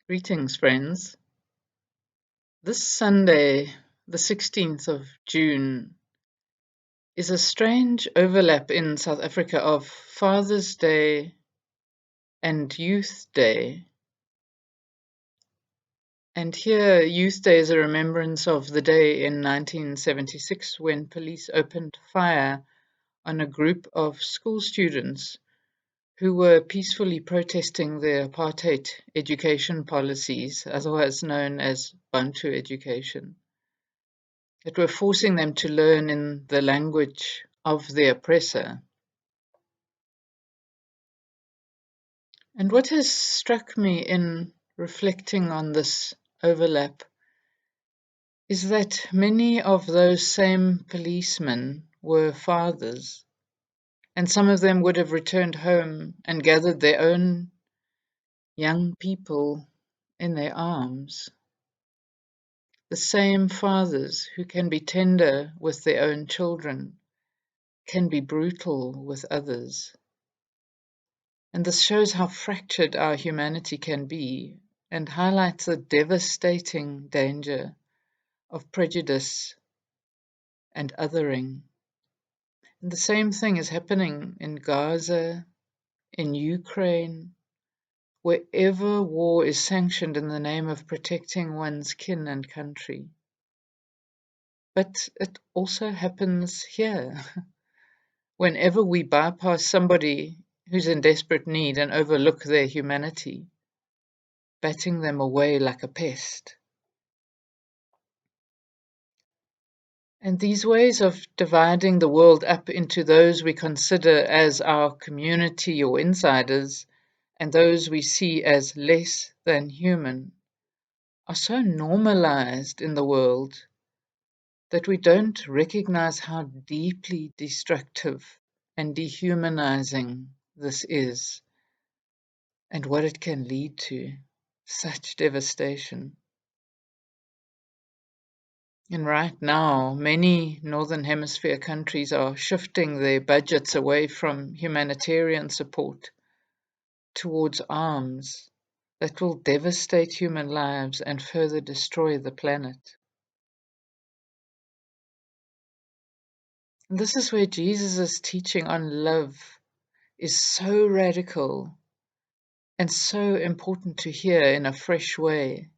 Greetings, friends. This Sunday, the 16th of June, is a strange overlap in South Africa of Father's Day and Youth Day. And here, Youth Day is a remembrance of the day in 1976 when police opened fire on a group of school students who were peacefully protesting the apartheid education policies, otherwise known as Bantu education, that were forcing them to learn in the language of the oppressor. And what has struck me in reflecting on this overlap is that many of those same policemen were fathers, and some of them would have returned home and gathered their own young people in their arms. The same fathers who can be tender with their own children can be brutal with others. And this shows how fractured our humanity can be and highlights the devastating danger of prejudice and othering. And the same thing is happening in Gaza, in Ukraine, wherever war is sanctioned in the name of protecting one's kin and country. But it also happens here. Whenever we bypass somebody who's in desperate need and overlook their humanity, batting them away like a pest. And these ways of dividing the world up into those we consider as our community or insiders and those we see as less than human are so normalized in the world that we don't recognize how deeply destructive and dehumanizing this is and what it can lead to. Such devastation. And right now, many Northern Hemisphere countries are shifting their budgets away from humanitarian support towards arms that will devastate human lives and further destroy the planet. And this is where Jesus' teaching on love is so radical and so important to hear in a fresh way.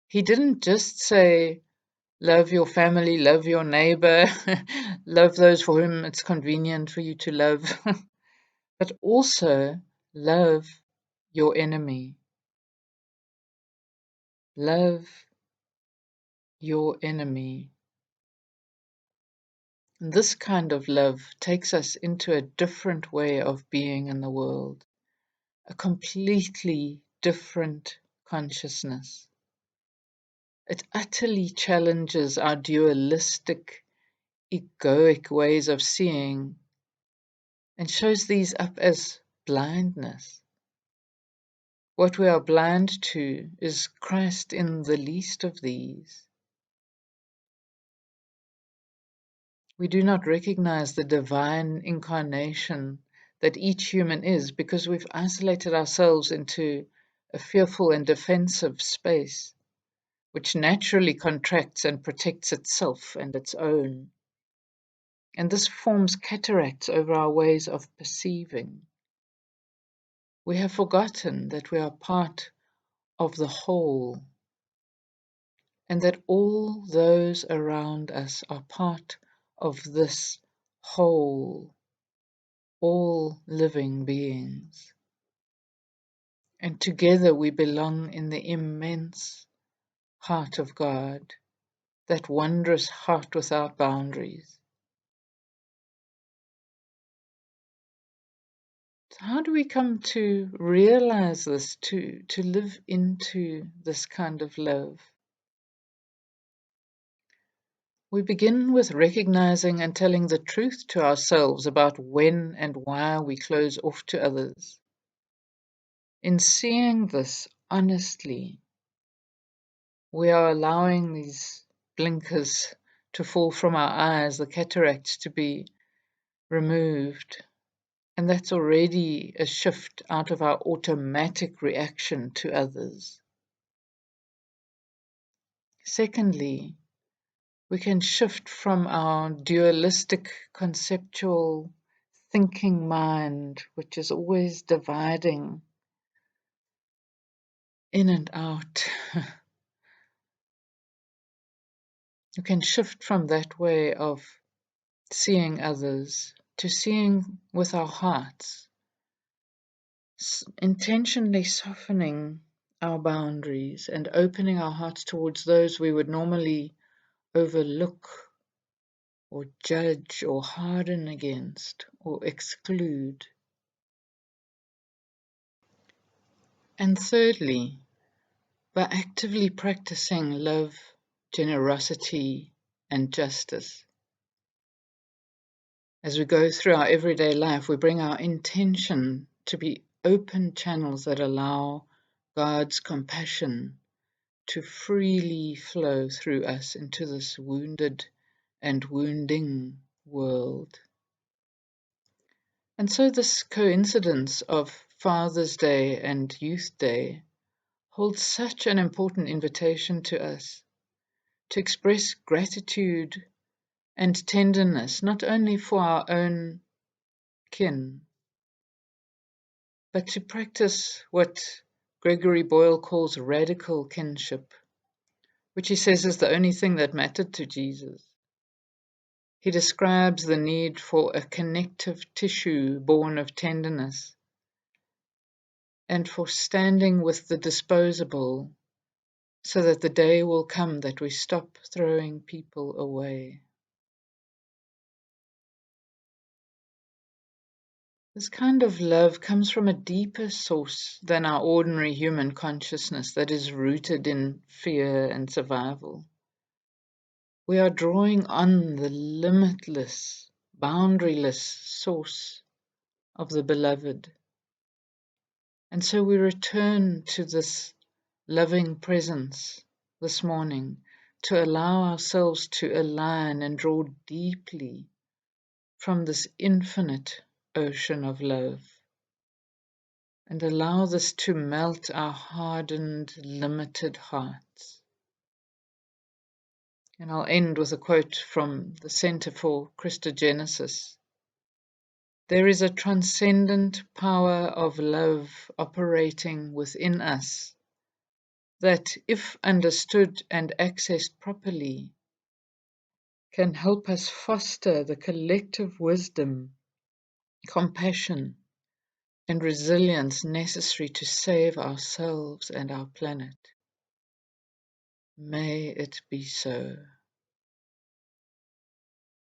He didn't just say, love your family, love your neighbor, love those for whom it's convenient for you to love, but also love your enemy. Love your enemy. And this kind of love takes us into a different way of being in the world, a completely different consciousness. It utterly challenges our dualistic, egoic ways of seeing and shows these up as blindness. What we are blind to is Christ in the least of these. We do not recognize the divine incarnation that each human is because we've isolated ourselves into a fearful and defensive space, which naturally contracts and protects itself and its own. And this forms cataracts over our ways of perceiving. We have forgotten that we are part of the whole, and that all those around us are part of this whole, all living beings. And together we belong in the immense heart of God, that wondrous heart without boundaries. So how do we come to realize this, to live into this kind of love? We begin with recognizing and telling the truth to ourselves about when and why we close off to others. In seeing this honestly, we are allowing these blinkers to fall from our eyes, the cataracts to be removed, And that's already a shift out of our automatic reaction to others. Secondly, we can shift from our dualistic conceptual thinking mind, which is always dividing in and out. You can shift from that way of seeing others to seeing with our hearts, intentionally softening our boundaries and opening our hearts towards those we would normally overlook or judge or harden against or exclude. And thirdly, by actively practicing love, generosity, and justice. As we go through our everyday life, we bring our intention to be open channels that allow God's compassion to freely flow through us into this wounded and wounding world. And so this coincidence of Father's Day and Youth Day holds such an important invitation to us to express gratitude and tenderness, not only for our own kin, but to practice what Gregory Boyle calls radical kinship, which he says is the only thing that mattered to Jesus. He describes the need for a connective tissue born of tenderness and for standing with the disposable so that the day will come that we stop throwing people away. This kind of love comes from a deeper source than our ordinary human consciousness that is rooted in fear and survival. We are drawing on the limitless, boundaryless source of the beloved. And so we return to this loving presence this morning to allow ourselves to align and draw deeply from this infinite ocean of love and allow this to melt our hardened, limited hearts. And I'll end with a quote from the Center for Christogenesis. There is a transcendent power of love operating within us that, if understood and accessed properly, can help us foster the collective wisdom, compassion, and resilience necessary to save ourselves and our planet. May it be so.